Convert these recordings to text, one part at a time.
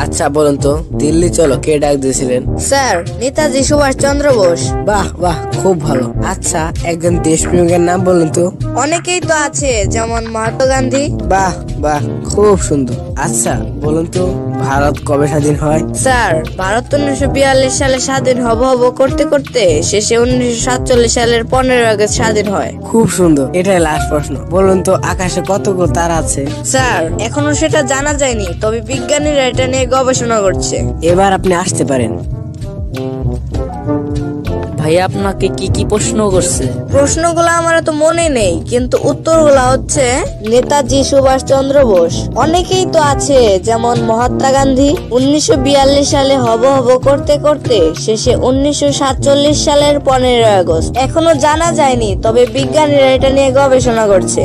আচ্ছা বলুন তো, দিল্লি চলো কে ডাক দিয়েছিলেন? স্যার, নেতাজি সুভাষ চন্দ্র বোস। বাহ বাহ, খুব ভালো। আচ্ছা, একজন দেশপ্রেমিকের নাম বলুন তো। অনেকেই তো আছে, যেমন মহাত্মা গান্ধী। বাহ বাহ, খুব সুন্দর। আচ্ছা বলুন তো, ভারত কবে স্বাধীন হয়? স্যার, ভারত 1942 সালে স্বাধীন হব করতে করতে শেষে 1947 সালের 15 আগস্ট স্বাধীন হয়। খুব সুন্দর। এটাই লাস্ট প্রশ্ন। বলুন তো, আকাশে কতগুলো তারা আছে? স্যার, এখনো সেটা জানা যায়নি, তবে বিজ্ঞানীরা এটা নিয়ে গবেষণা করছে। এবার আপনি আসতে পারেন। ভাইয়া আপনাকে কি কি প্রশ্ন করছে? প্রশ্নগুলো আমার তো মনে নেই, কিন্তু উত্তরগুলো হচ্ছে নেতাজি সুভাষ চন্দ্র বোস। অনেকেই তো আছে, যেমন মহাত্মা গান্ধী। 1942 সালে হব করতে করতে শেষে 1947 সালের 15 আগস্ট। এখনো জানা যায়নি, তবে বিজ্ঞানীরা এটা নিয়ে গবেষণা করছে।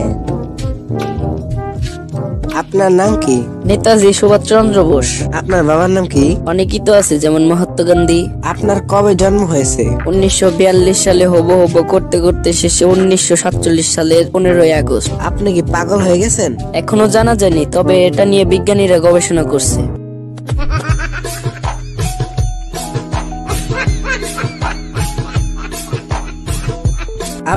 আপনার নাম কি? নেতাজি সুভাষ চন্দ্র বোস। আপনার বাবার নাম কি? অনেকেই তো আছে, যেমন মহাত্মা গান্ধী। আপনার কবে জন্ম হয়েছে? 1942 সালে হব করতে করতে শেষে 1947 সালের 15 আগস্ট। আপনি কি পাগল হয়ে গেছেন? এখনো জানা যায়নি, তবে এটা নিয়ে বিজ্ঞানীরা গবেষণা করছে।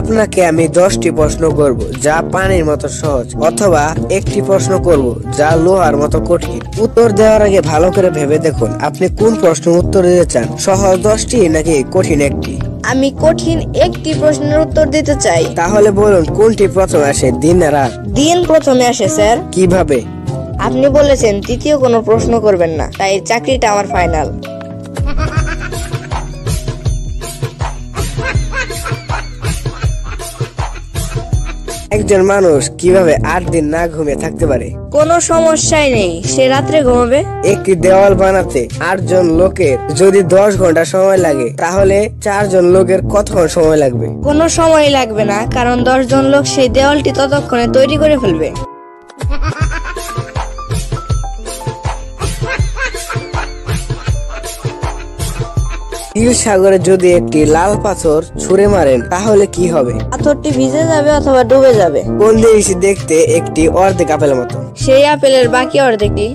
আপনাকে আমি 10টি প্রশ্ন করব যা পানির মতো সহজ, অথবা একটি প্রশ্ন করব যা লোহার মতো কঠিন। উত্তর দেওয়ার আগে ভালো করে ভেবে দেখুন আপনি কোন প্রশ্ন উত্তর দিতে চান, সহজ 10টি নাকি কঠিন একটি। আমি কঠিন একটি প্রশ্নের উত্তর দিতে চাই। তাহলে বলুন, কোনটি প্রথমে আসে, দিন না রাত? দিন প্রথমে আসে স্যার। কিভাবে? আপনি বলেছেন তৃতীয় কোনো প্রশ্ন করবেন না, তাই চাকরিটা আমার ফাইনাল। একজন মানুষ কিভাবে 8 দিন না ঘুমিয়ে থাকতে পারে? কোনো সমস্যাই নেই, সে রাত্রে ঘুমাবে। একটি দেওয়াল বানাতে 8 জন লোকের যদি 10 ঘন্টা সময় লাগে, তাহলে 4 জন লোকের কতক্ষণ সময় লাগবে? কোনো সময় লাগবে না, কারণ 10 জন লোক সেই দেওয়ালটি ততক্ষণে তৈরি করে ফেলবে। নীল সাগরে যদি একটি লাল পাথর ছুঁড়ে মারেন, তাহলে কি হবে? পাথরটি ভিজে যাবে অথবা ডুবে যাবে। কোন জিনিস দেখতে একটি অর্ধেক আপেলের মতো? সেই আপেলের বাকি অর্ধেকটি।